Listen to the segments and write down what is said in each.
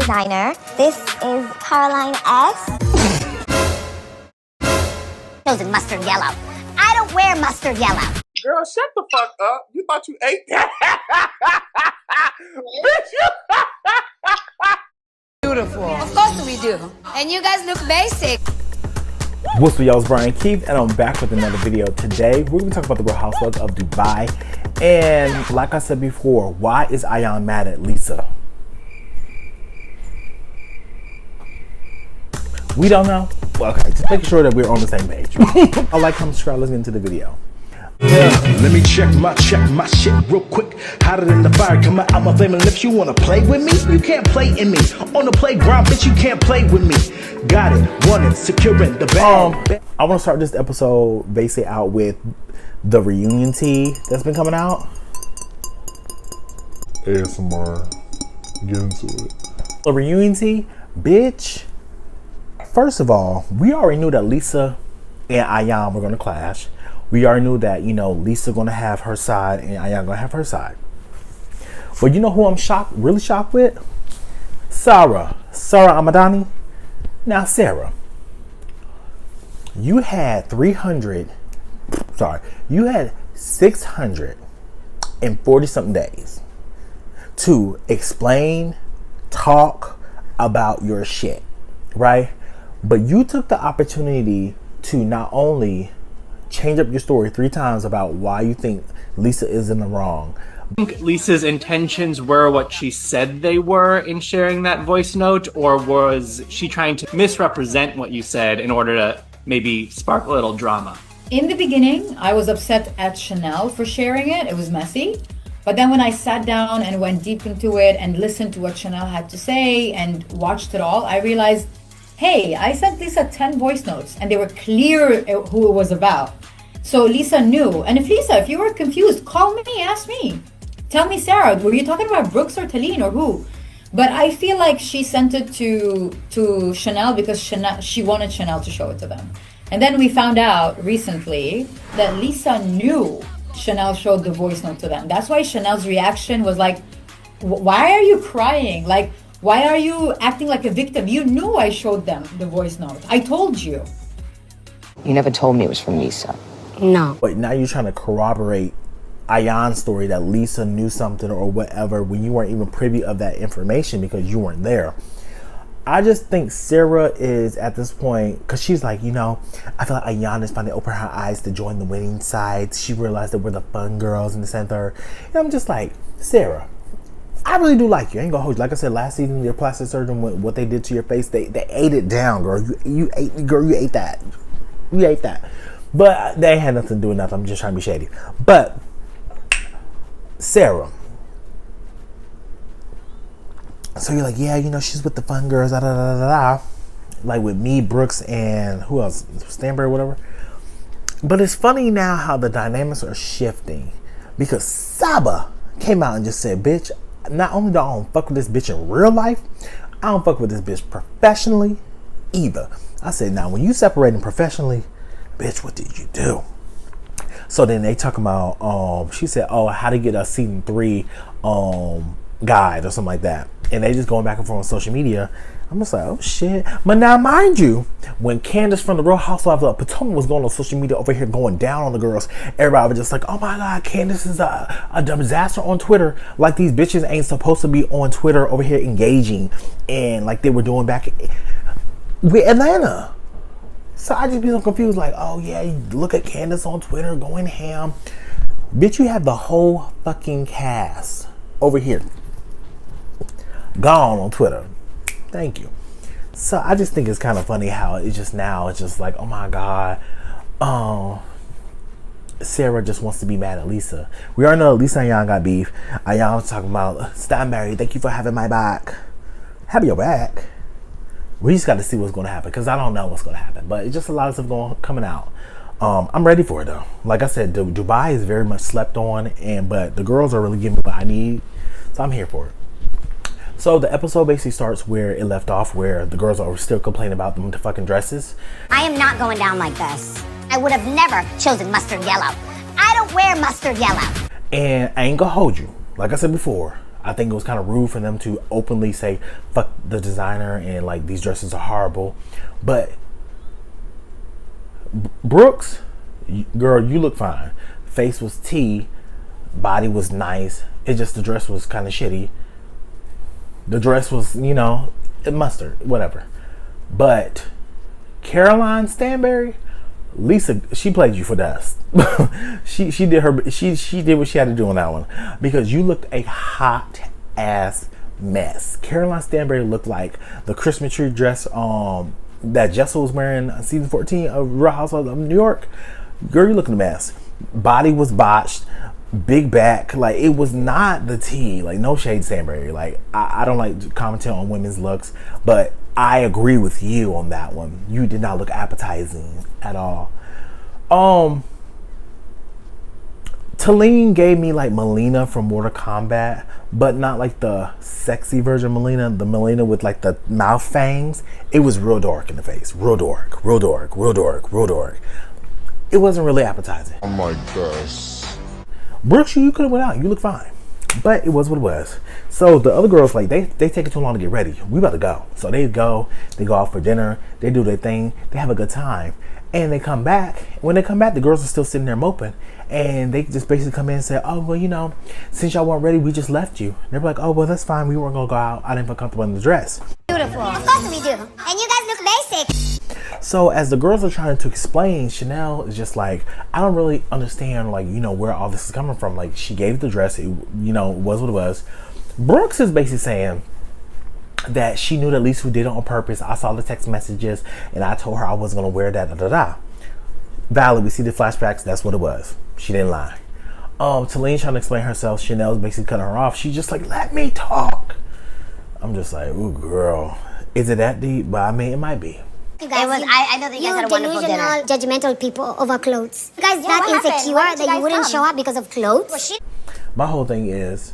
designer. This is Caroline S. Chosen mustard yellow. I don't wear mustard yellow. Girl, shut the fuck up. You thought you ate that? Beautiful. Of course we do. And you guys look basic. What's up, y'all? It's Brian Keith, and I'm back with another video. Today, we're going to talk about the Real Housewives of Dubai. And like I said before, why is Ayan mad at Lisa? We don't know. Well, okay, just making sure that we're on the same page. I like how subscribe. Let's get into the video. Let me check my shit real quick. Hotter than the fire coming out my flaming lips. You wanna play with me? You can't play in me. On the playground, bitch, you can't play with me. Got it, want it, securing the bag. I want to start this episode basically out with the reunion tea that's been coming out. ASMR. Get into it. The reunion tea, bitch. First of all, we already knew that Lisa and Ayan were gonna clash. We already knew that, you know, Lisa gonna have her side and Ayan gonna have her side. But you know who I'm really shocked with? Sarah Amadani. Now, Sarah, you had 640 something days to explain, talk about your shit, right? But you took the opportunity to not only change up your story 3 times about why you think Lisa is in the wrong. I think Lisa's intentions were what she said they were in sharing that voice note, or was she trying to misrepresent what you said in order to maybe spark a little drama? In the beginning, I was upset at Chanel for sharing it. It was messy. But then when I sat down and went deep into it and listened to what Chanel had to say and watched it all, I realized, hey, I sent Lisa 10 voice notes and they were clear who it was about. So Lisa knew. And if you were confused, call me, ask me. Tell me, Sarah, were you talking about Brooks or Talene or who? But I feel like she sent it to Chanel because she wanted Chanel to show it to them. And then we found out recently that Lisa knew Chanel showed the voice note to them. That's why Chanel's reaction was like, why are you crying? Like, why are you acting like a victim? You knew I showed them the voice note. I told you. You never told me it was from Lisa. No. But now you're trying to corroborate Ayan's story that Lisa knew something or whatever when you weren't even privy of that information because you weren't there. I just think Sarah is at this point, because she's like, you know, I feel like Ayan is finally opening her eyes to join the winning side. She realized that we're the fun girls in the center. And I'm just like, Sarah, I really do like you. I ain't gonna hold you. Like I said, last season, your plastic surgeon, what they did to your face, they ate it down, girl. You ate that. You ate that. But they ain't had nothing to do with nothing. I'm just trying to be shady. But Sarah, so you're like, yeah, you know, she's with the fun girls, da da da da da, like with me, Brooks, and who else, Stanbury, whatever. But it's funny now how the dynamics are shifting because Saba came out and just said, bitch, not only do I don't fuck with this bitch in real life, I don't fuck with this bitch professionally either. I said, now when you separating professionally, bitch, what did you do? So then they talk about, she said, oh, how to get a season 3 guide or something like that. And they just going back and forth on social media. I'm just like, oh shit. But now mind you, when Candace from the Real Housewives of Potomac was going on social media over here going down on the girls, everybody was just like, oh my God, Candace is a disaster on Twitter. Like these bitches ain't supposed to be on Twitter over here engaging and like they were doing back with Atlanta. So I just be so confused, like, oh yeah, you look at Candace on Twitter going ham. Bitch, you have the whole fucking cast over here gone on Twitter. Thank you. So I just think it's kind of funny how it's just like, oh my God, Sarah just wants to be mad at Lisa. We already know Lisa and Ayan got beef. Ayan was talking about, stop married, thank you for having my back. Have your back. We just got to see what's going to happen because I don't know what's going to happen. But it's just a lot of stuff coming out. I'm ready for it though. Like I said, Dubai is very much slept on, but the girls are really giving me what I need, so I'm here for it. So the episode basically starts where it left off, where the girls are still complaining about them fucking dresses. I am not going down like this. I would have never chosen mustard yellow. I don't wear mustard yellow. And I ain't gonna hold you. Like I said before, I think it was kind of rude for them to openly say fuck the designer and like these dresses are horrible. But Brooks, girl, you look fine. Face was T, body was nice. It just, the dress was kind of shitty. The dress was, you know, mustard, whatever. But Caroline Stanberry, Lisa, she played you for dust. she did what she had to do on that one, because you looked a hot ass mess. Caroline Stanberry looked like the Christmas tree dress that Jessa was wearing on season 14 of Real Housewives of New York. Girl, you looking a mess. Body was botched, big back, like it was not the tea. Like, no shade, Stanberry. Like, I don't like commenting on women's looks, but I agree with you on that one. You did not look appetizing at all. Talene gave me like Melina from Mortal Kombat, but not like the sexy version of Melina, the Melina with like the mouth fangs. It was real dark in the face. Real dark, real dark, real dark, real dark. It wasn't really appetizing. Oh my gosh. Brooks, you could have went out. You look fine. But it was what it was. So the other girls, like, they take it too long to get ready. We about to go. So they go out for dinner. They do their thing. They have a good time. And they come back. When they come back, the girls are still sitting there moping. And they just basically come in and say, oh, well, you know, since y'all weren't ready, we just left you. And they're like, oh, well, that's fine. We weren't going to go out. I didn't feel comfortable in the dress. Beautiful. Of course we do. And you guys look basic. So as the girls are trying to explain, Chanel is just like, I don't really understand, like, you know, where all this is coming from. Like, she gave the dress, it, you know, was what it was. Brooks is basically saying that she knew that Lisa did it on purpose. I saw the text messages and I told her I wasn't going to wear that, Valid, we see the flashbacks, that's what it was. She didn't lie. Talene trying to explain herself, Chanel's basically cutting her off. She's just like, let me talk. I'm just like, ooh, girl, is it that deep? But I mean, it might be. You guys, I know that you guys had a wonderful dinner. Judgmental people over clothes. You guys that insecure that you wouldn't show up because of clothes? My whole thing is,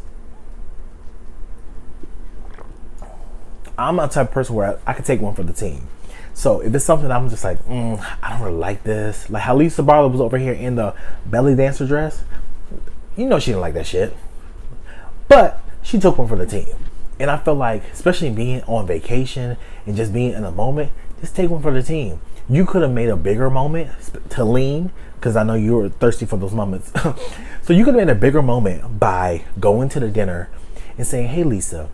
I'm a type of person where I could take one for the team. So if it's something I'm just like, I don't really like this. Like how Lisa Barlow was over here in the belly dancer dress. You know she didn't like that shit. But she took one for the team. And I feel like, especially being on vacation and just being in a moment, just take one for the team. You could have made a bigger moment to lean, because I know you were thirsty for those moments. So you could have made a bigger moment by going to the dinner and saying, hey, Lisa,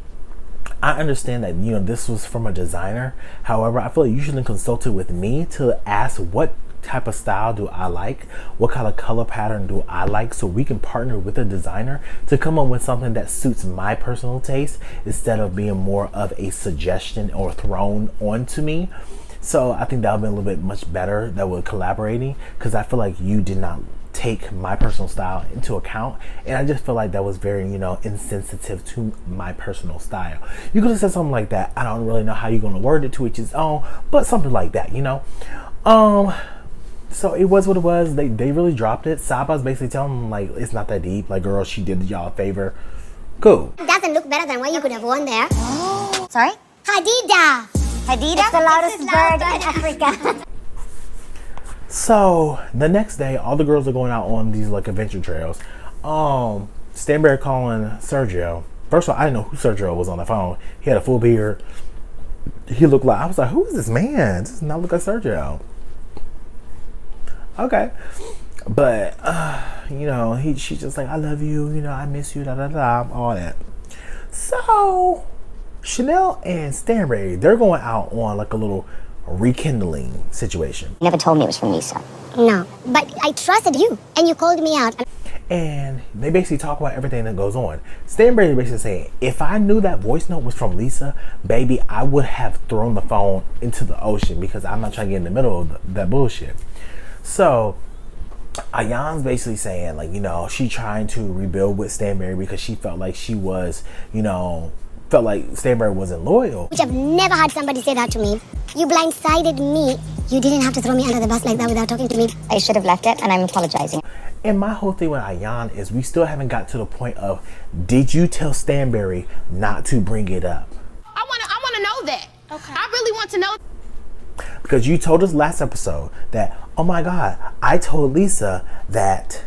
I understand that, you know, this was from a designer. However, I feel like you should have consulted with me to ask what type of style do I like, what kind of color pattern do I like, so we can partner with a designer to come up with something that suits my personal taste instead of being more of a suggestion or thrown onto me. So I think that would be a little bit much better that we're collaborating, because I feel like you did not take my personal style into account, and I just feel like that was very, you know, insensitive to my personal style. You could have said something like that. I don't really know how you're going to word it to each his own, but something like that, you know. So it was what it was. They really dropped it. Saba's basically telling them, like, it's not that deep. Like, girl, she did y'all a favor. Cool. It doesn't look better than what you could have worn there. Oh. Sorry? Hadida. Hadida? It's the loudest bird in Africa. So the next day, all the girls are going out on these like adventure trails. Stanberry calling Sergio. First of all, I didn't know who Sergio was on the phone. He had a full beard. He looked like, I was like, who is this man? This does not look like Sergio. Okay. But, you know, she's just like, I love you, you know, I miss you, all that. So, Chanel and Stanberry, they're going out on like a little rekindling situation. You never told me it was from Lisa. No, but I trusted you, and you called me out. And they basically talk about everything that goes on. Stanberry is basically saying, if I knew that voice note was from Lisa, baby, I would have thrown the phone into the ocean, because I'm not trying to get in the middle of that bullshit. So Ayan's basically saying, like, you know, she trying to rebuild with Stanberry because she felt like she was, you know, felt like Stanberry wasn't loyal. Which I've never had somebody say that to me. You blindsided me. You didn't have to throw me under the bus like that without talking to me. I should have left it, and I'm apologizing. And my whole thing with Ayan is we still haven't got to the point of, did you tell Stanberry not to bring it up? I wanna know that. Okay. I really want to know. Because you told us last episode that, oh my God, I told Lisa that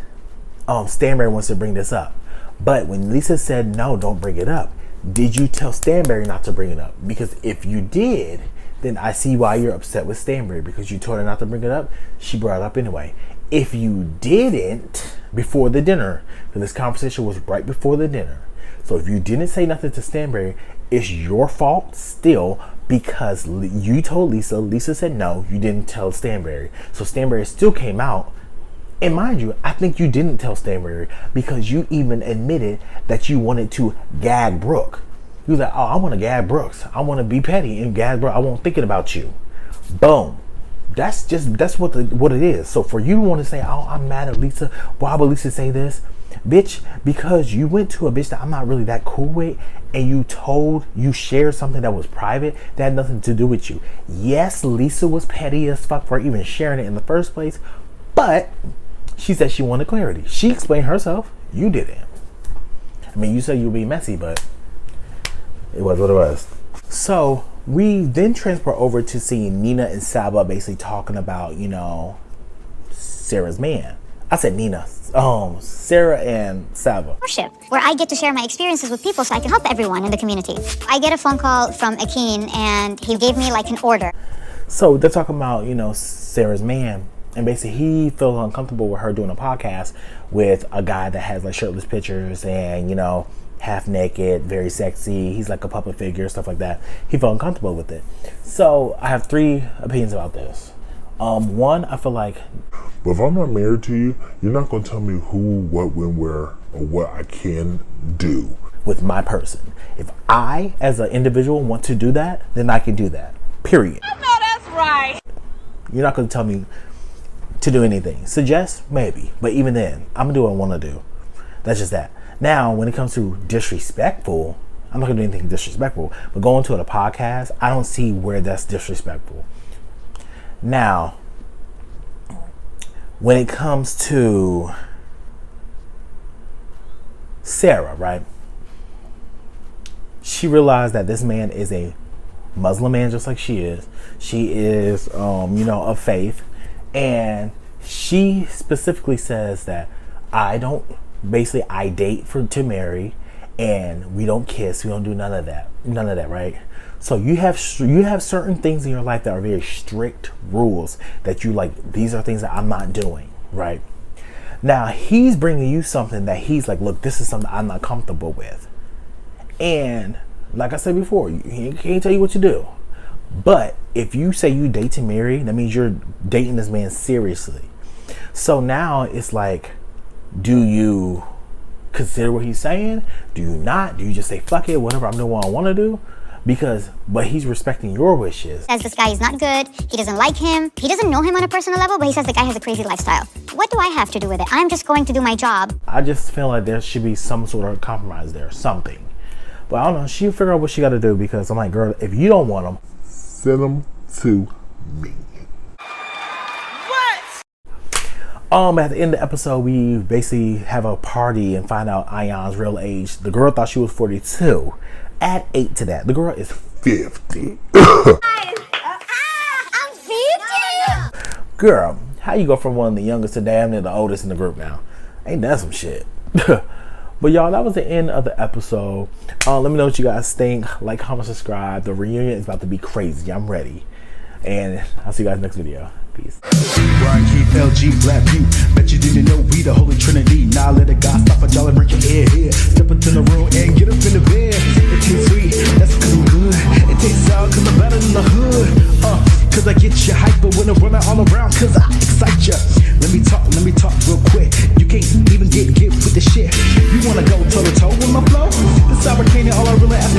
Stanberry wants to bring this up. But when Lisa said, no, don't bring it up, did you tell Stanberry not to bring it up? Because if you did, then I see why you're upset with Stanberry, because you told her not to bring it up. She brought it up anyway. If you didn't before the dinner, because this conversation was right before the dinner, so if you didn't say nothing to Stanberry, it's your fault still, because you told Lisa. Lisa said no, you didn't tell Stanberry. So Stanberry still came out. And mind you, I think you didn't tell Stanberry, because you even admitted that you wanted to gag Brooke. You was like, oh, I want to gag Brooks. I want to be petty and gag Brooke. I won't thinking about you. Boom. That's what it is. So for you to want to say, oh, I'm mad at Lisa. Why would Lisa say this? Bitch, because you went to a bitch that I'm not really that cool with, and you shared something that was private that had nothing to do with you. Yes, Lisa was petty as fuck for even sharing it in the first place, but she said she wanted clarity. She explained herself. You didn't. I mean, you said you would be messy, but it was what it was. So we then transport over to seeing Nina and Saba basically talking about, you know, Sarah's man. I said Nina. Sarah and Saba. Where I get to share my experiences with people so I can help everyone in the community. I get a phone call from Akin, and he gave me like an order. So they're talking about, you know, Sarah's man. And basically he feels uncomfortable with her doing a podcast with a guy that has like shirtless pictures and, you know, half naked, very sexy. He's like a puppet figure, stuff like that. He felt uncomfortable with it. So I have 3 opinions about this. One, I feel like, but if I'm not married to you, you're not going to tell me who, what, when, where, or what I can do with my person. If I, as an individual, want to do that, then I can do that. Period. I know that's right. You're not going to tell me to do anything. Suggest? Maybe. But even then, I'm going to do what I want to do. That's just that. Now, when it comes to disrespectful, I'm not going to do anything disrespectful. But going to a podcast, I don't see where that's disrespectful. Now, when it comes to Sarah, right? She realized that this man is a Muslim man, just like she is. She is, you know, of faith. And she specifically says that I date to marry, and we don't kiss, we don't do none of that, right? So you have certain things in your life that are very strict rules that you like. These are things that I'm not doing, right? Now he's bringing you something that he's like, look, this is something I'm not comfortable with. And like I said before, he can't tell you what to do. But if you say you date to marry, that means you're dating this man seriously. So now it's like, do you consider what he's saying? Do you not? Do you just say, fuck it, whatever, I'm doing what I want to do? But he's respecting your wishes. Says this guy is not good, he doesn't like him, he doesn't know him on a personal level, but he says the guy has a crazy lifestyle. What do I have to do with it? I'm just going to do my job. I just feel like there should be some sort of compromise there, something. But I don't know, she'll figure out what she got to do, because I'm like, girl, if you don't want him, send them to me. At the end of the episode, we basically have a party and find out Ayan's real age. The girl thought she was 42. Add 8 to that. The girl is 50. I'm 50! Girl, how you go from one of the youngest to damn near the oldest in the group now? Ain't that some shit? But y'all, that was the end of the episode. Let me know what you guys think. Like, comment, subscribe. The reunion is about to be crazy. I'm ready. And I'll see you guys next video. Peace. Brian Keith, LG, Black View. Bet you didn't know we the Holy Trinity. Now let a God stop a y'all and break your head here. Step into the room and get up in the bed. It tastes sweet, that's cause I'm good. It tastes sour cause I'm better than the hood. Cause I get you hyper when I'm running all around, cause I excite ya. Let me talk real quick. You can't even get with the shit. You wanna go toe to toe with my flow? This sour candy, all I really ask